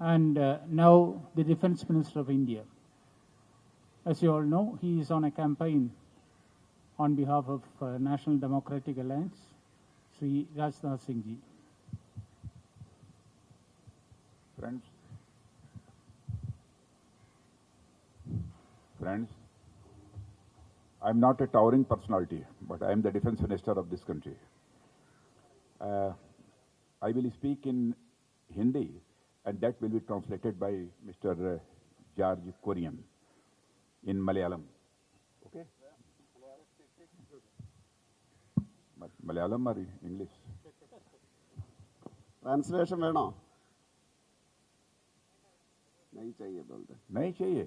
and now the Defense Minister of India. As you all know, he is on a campaign on behalf of National Democratic Alliance, Sri Rajnath Singh Ji. Friends, I am not a towering personality, but I am the Defense Minister of this country. I will speak in Hindi, and that will be translated by Mr. George Kurian in Malayalam. Okay? Malayalam or English? Translation वेणो नहीं चाहिए बोलते नहीं चाहिए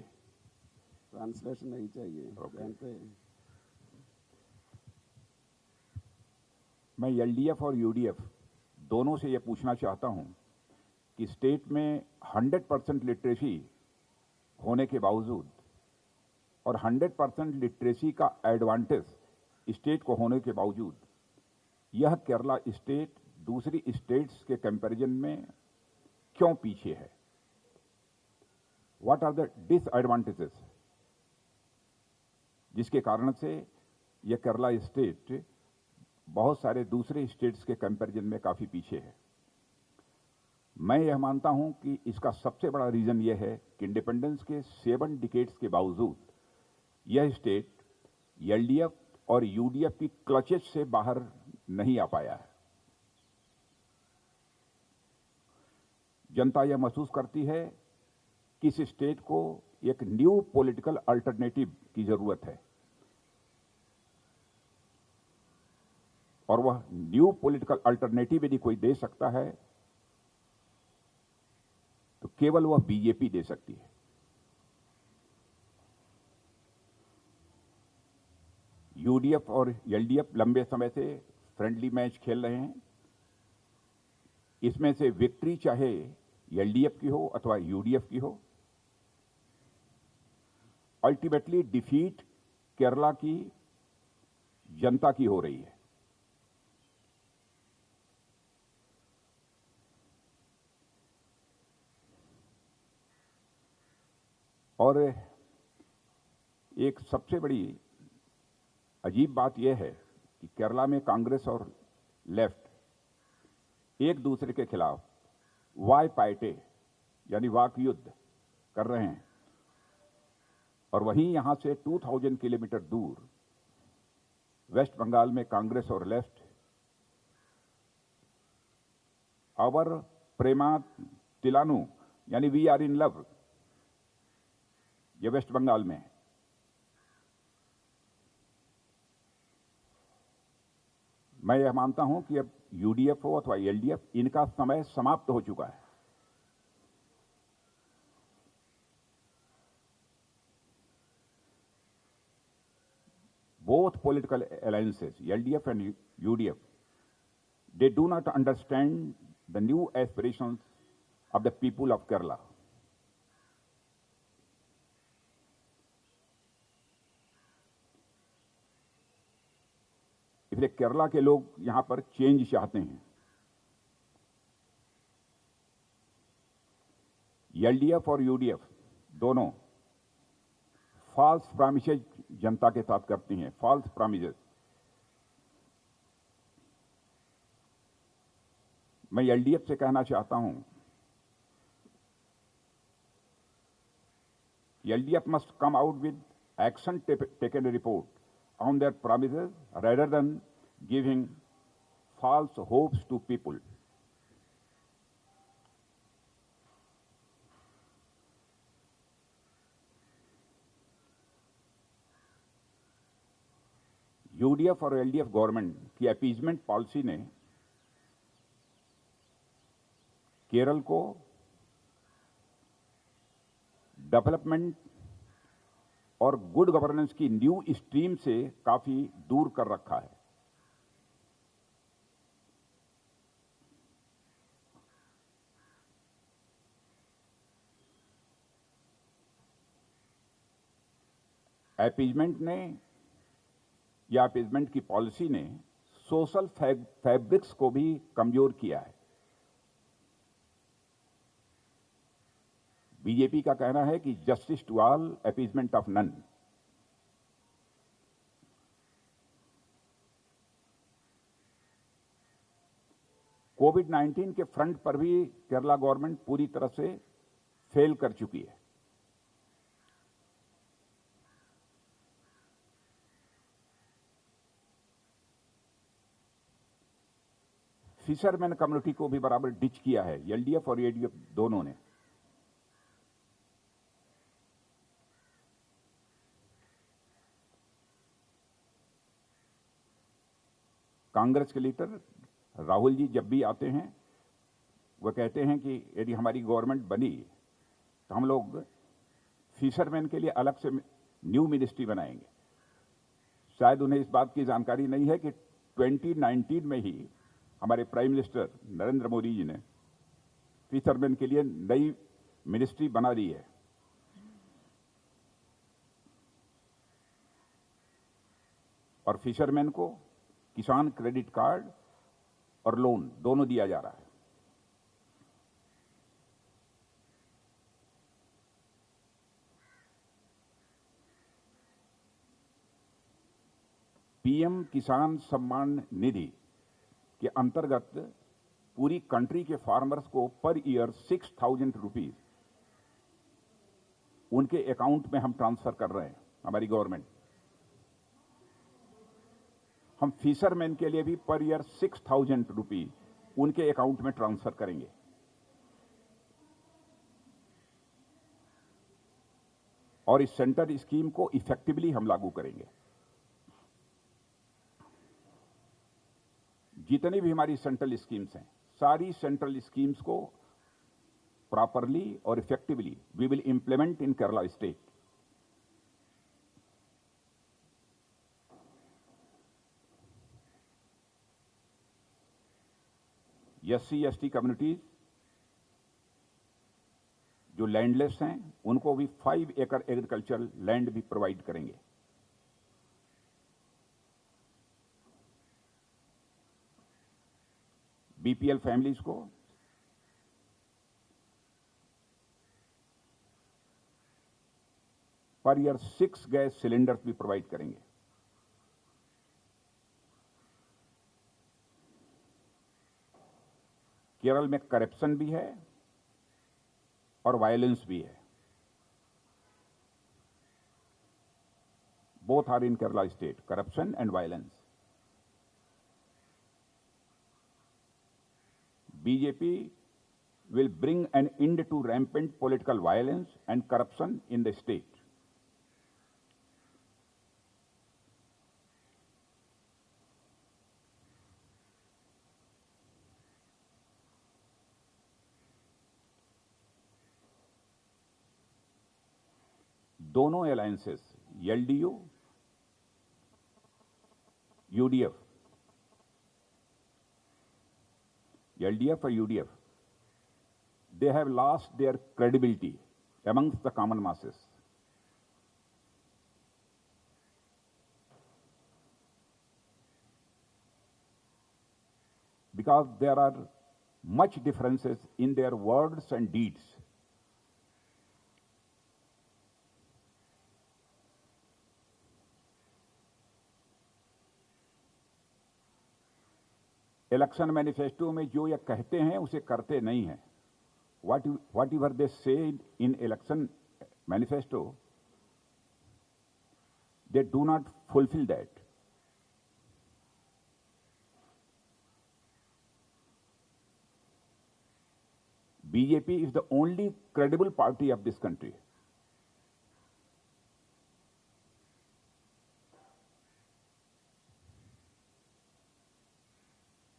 translation नहीं चाहिए मैं LDF और यूडीएफ दोनों से ये पूछना चाहता हूं कि स्टेट में 100% लिटरेसी होने के बावजूद और 100% लिटरेसी का एडवांटेज स्टेट को होने के बावजूद यह केरला स्टेट दूसरी स्टेट्स के कंपैरिजन में क्यों पीछे है? व्हाट आर द डिसएडवांटेजेस जिसके कारण से यह केरला स्टेट बहुत सारे दूसरे स्टेट्स के कंपैरिजन में काफी पीछे है? मैं यह मानता हूं कि इसका सबसे बड़ा रीजन यह है कि इंडिपेंडेंस के 7 डिकेड्स के बावजूद यह स्टेट एलडीएफ और यूडीएफ की क्लचेज से बाहर नहीं आ पाया है। जनता यह महसूस करती है कि इस स्टेट को एक न्यू पॉलिटिकल अल्टरनेटिव की जरूरत है और वह न्यू पॉलिटिकल अल्टरनेटिव यदि कोई दे सकता है तो केवल वह बीजेपी दे सकती है। यूडीएफ और एलडीएफ लंबे समय से फ्रेंडली मैच खेल रहे हैं। इसमें से विक्ट्री चाहे एलडीएफ की हो अथवा यूडीएफ की हो, अल्टीमेटली डिफीट केरला की जनता की हो रही है। और एक सबसे बड़ी अजीब बात यह है कि केरला में कांग्रेस और लेफ्ट एक दूसरे के खिलाफ वाय पायटे यानी वाक युद्ध कर रहे हैं और वहीं यहां से 2000 किलोमीटर दूर वेस्ट बंगाल में कांग्रेस और लेफ्ट अवर प्रेमा तिलानु यानी वी आर इन लव, ये वेस्ट बंगाल में है। मैं यह मानता हूं कि अब यूडीएफ हो अथवा एलडीएफ इनका समय समाप्त हो चुका है। Both political alliances, LDF and UDF, they do not understand the new aspirations of the people of Kerala. इसलिए केरला के लोग यहां पर चेंज चाहते हैं। एलडीएफ और यूडीएफ दोनों फॉल्स प्रॉमिसेज जनता के साथ करती हैं, फॉल्स प्रॉमिसेज। मैं एलडीएफ से कहना चाहता हूं, LDF must come out with action taken report on their promises rather than giving false hopes to people. UDF और एलडीएफ गवर्नमेंट की अपीजमेंट पॉलिसी ने केरल को डेवलपमेंट और गुड गवर्नेंस की न्यू स्ट्रीम से काफी दूर कर रखा है। अपीजमेंट ने या अपीजमेंट की पॉलिसी ने सोशल फैब्रिक्स को भी कमजोर किया है। बीजेपी का कहना है कि justice to all, appeasement of none. कोविड-19 के फ्रंट पर भी केरला गवर्नमेंट पूरी तरह से फेल कर चुकी है। फिशरमैन कम्युनिटी को भी बराबर डिच किया है एलडीएफ और एडीएफ दोनों ने। कांग्रेस के लीडर राहुल जी जब भी आते हैं वह कहते हैं कि यदि हमारी गवर्नमेंट बनी तो हम लोग फिशरमैन के लिए अलग से न्यू मिनिस्ट्री बनाएंगे। शायद उन्हें इस बात की जानकारी नहीं है कि 2019 में ही हमारे प्राइम मिनिस्टर नरेंद्र मोदी जी ने फिशरमैन के लिए नई मिनिस्ट्री बना दी है। और फिशरमैन को किसान क्रेडिट कार्ड और लोन दोनों दिया जा रहा है। पीएम किसान सम्मान निधि के अंतर्गत पूरी कंट्री के फार्मर्स को पर ईयर 6,000 रुपीज उनके अकाउंट में हम ट्रांसफर कर रहे हैं, हमारी गवर्नमेंट। हम फिशरमैन के लिए भी पर ईयर 6,000 रुपीज उनके अकाउंट में ट्रांसफर करेंगे। और इस सेंटर स्कीम को इफेक्टिवली हम लागू करेंगे। जितनी भी हमारी सेंट्रल स्कीम्स हैं, सारी सेंट्रल स्कीम्स को प्रॉपरली और effectively we will implement in Kerala state. SC ST communities जो लैंडलेस हैं उनको भी 5 एकड़ एग्रीकल्चरल लैंड भी प्रोवाइड करेंगे। बीपीएल फैमिलीज को पर ईयर 6 गैस सिलेंडर्स भी प्रोवाइड करेंगे। केरल में करप्शन भी है और वायलेंस भी है। Both are in Kerala state, corruption and violence. BJP will bring an end to rampant political violence and corruption in the state. दोनों alliances एलडीयू, UDF, LDF or UDF, they have lost their credibility amongst the common masses. Because there are much differences in their words and deeds. Election manifesto में जो ये कहते हैं उसे करते नहीं हैं। What ever they say in election manifesto, they do not fulfill that. BJP is the only credible party of this country.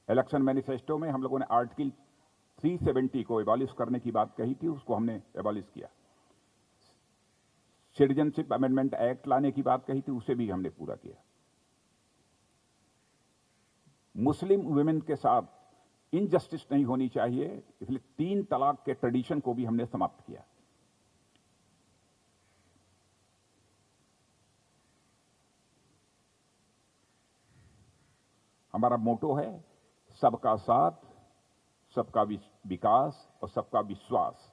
Election manifesto में हम लोगों ने आर्टिकल 370 को एबॉलिश करने की बात कही थी, उसको हमने एबॉलिश किया। सिटीजनशिप अमेंडमेंट एक्ट लाने की बात कही थी, उसे भी हमने पूरा किया। मुस्लिम वुमेन के साथ इनजस्टिस नहीं होनी चाहिए, इसलिए 3 तलाक के ट्रेडिशन को भी हमने समाप्त किया। हमारा मोटो है सबका साथ, सबका विकास और सबका विश्वास।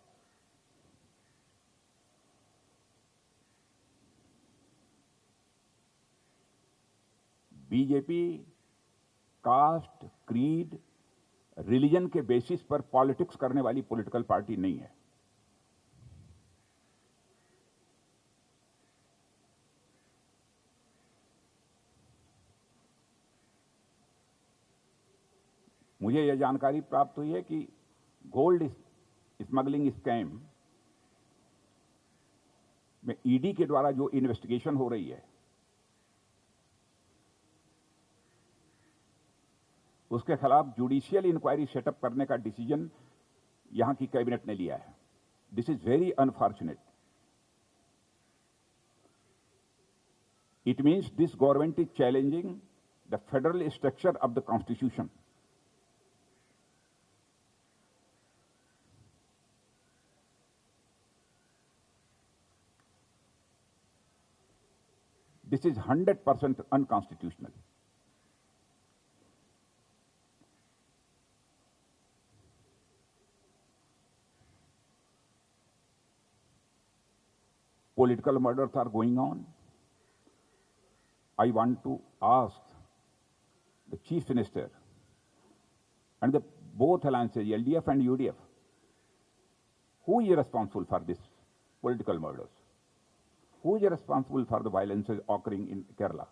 बीजेपी कास्ट, क्रीड, रिलीजन के बेसिस पर पॉलिटिक्स करने वाली पॉलिटिकल पार्टी नहीं है। मुझे यह जानकारी प्राप्त हुई है कि गोल्ड स्मगलिंग स्कैम में ईडी के द्वारा जो इन्वेस्टिगेशन हो रही है उसके खिलाफ जुडिशियल इंक्वायरी सेटअप करने का डिसीजन यहां की कैबिनेट ने लिया है। This is very unfortunate. It means this government is challenging the federal structure of the constitution. This is 100% unconstitutional. Political murders are going on. I want to ask the Chief Minister and the both alliances, LDF and UDF, who is responsible for this political murders? Who is responsible for the violences occurring in Kerala?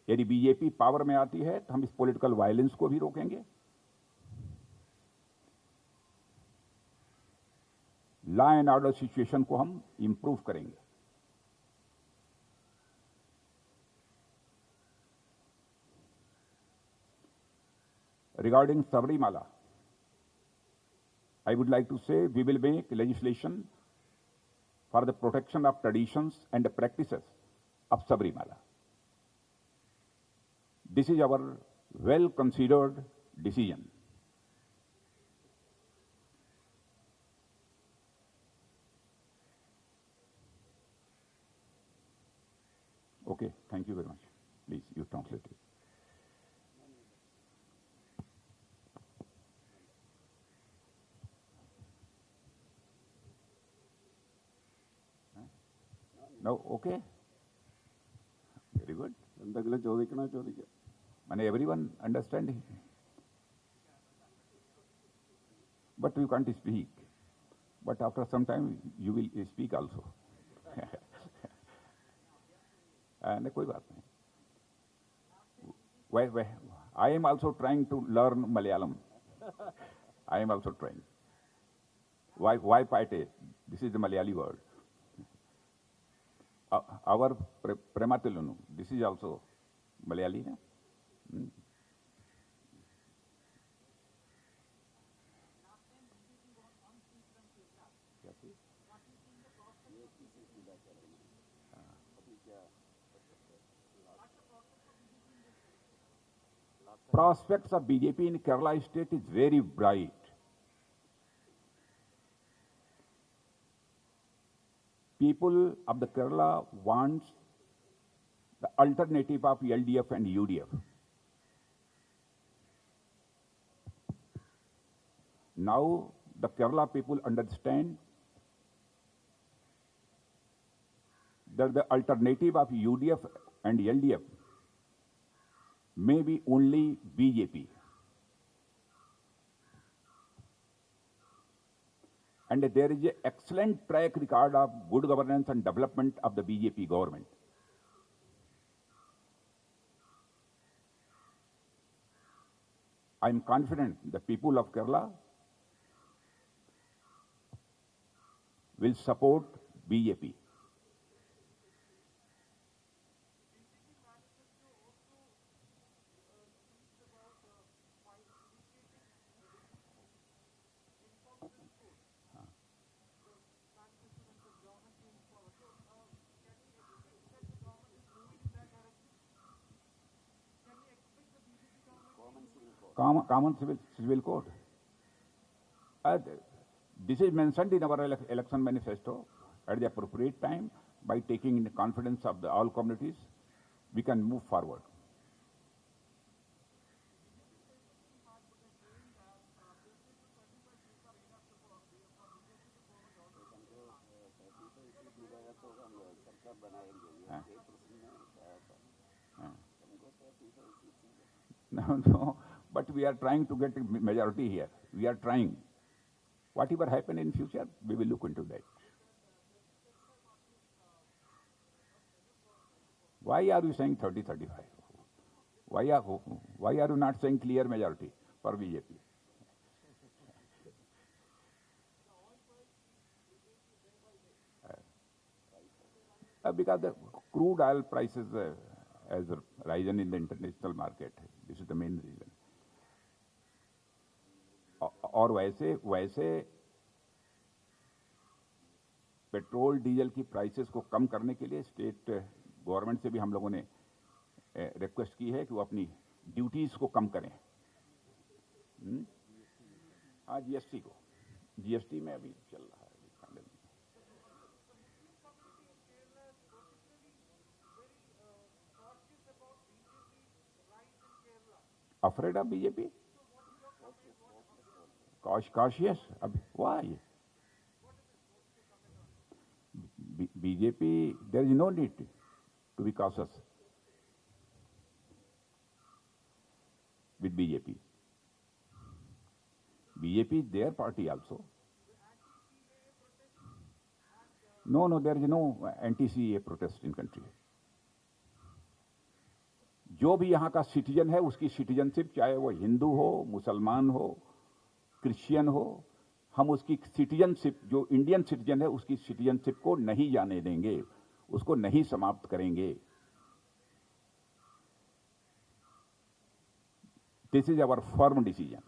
यदि BJP power में आती है तो हम इस political violence को भी रोकेंगे, लॉ एंड ऑर्डर सिचुएशन को हम इंप्रूव करेंगे। Regarding Sabrimala, I would like to say we will make legislation for the protection of traditions and the practices of Sabrimala. This is our well-considered decision. Okay, thank you very much. Please, you translate it. No, okay. Very good. എന്തെങ്കിലും ചോദിക്കണോ ചോദിക്കാം. And everyone understanding. But you can't speak. But after some time you will speak also. And कोई बात नहीं. I am also trying to learn Malayalam. I am also trying. Why paite? This is the Malayali word. Our Prematilunu, this is also Malayali. Hmm? Prospects of BJP in Kerala state is very bright. People of the Kerala wants the alternative of LDF and UDF. Now the Kerala people understand that the alternative of UDF and LDF may be only BJP. And there is an excellent track record of good governance and development of the BJP government. I am confident the people of Kerala will support BJP. Common civil code. This is mentioned in our election manifesto. At the appropriate time, by taking in the confidence of all communities, we can move forward. No, but we are trying to get a majority here. We are trying. Whatever happen in future, we will look into that. Why are you saying 30-35? Why are you not saying clear majority for BJP? Because the crude oil prices has risen in the international market. This is the main reason. और वैसे petrol diesel की prices को कम करने के लिए state government से भी हम लोगों ने रिक्वेस्ट की है कि वो अपनी ड्यूटीज को कम करें। हाँ, जीएसटी में अभी चल रहा है। Afraid of BJP? Cautious? Why? BJP, there is no need to be cautious with BJP. BJP is their party also. No, there is no anti-CAA protest in country. जो भी यहाँ का सिटीजन है उसकी सिटीजनशिप, चाहे वो हिंदू हो, मुसलमान हो, क्रिश्चियन हो, हम उसकी सिटीजनशिप, जो इंडियन सिटीजन है उसकी सिटीजनशिप को नहीं जाने देंगे, उसको नहीं समाप्त करेंगे। This is our firm decision.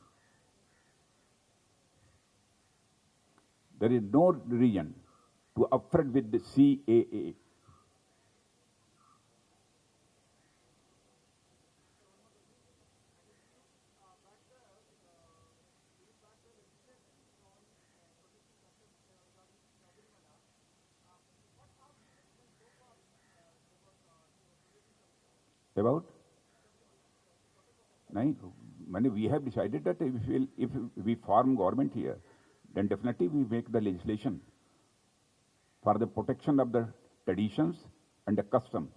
There is no reason to afraid with the CAA. About? We have decided that if we form government here, then definitely we make the legislation for the protection of the traditions and the customs.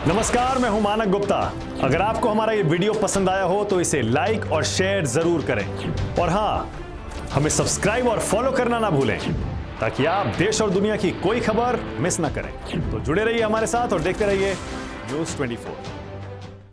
नमस्कार, मैं हूं मानक गुप्ता। अगर आपको हमारा ये video पसंद आया हो तो इसे लाइक और शेयर जरूर करें, और हां, हमें सब्सक्राइब और फॉलो करना ना भूलें ताकि आप देश और दुनिया की कोई खबर मिस ना करें। तो जुड़े रहिए हमारे साथ और देखते रहिए News 24।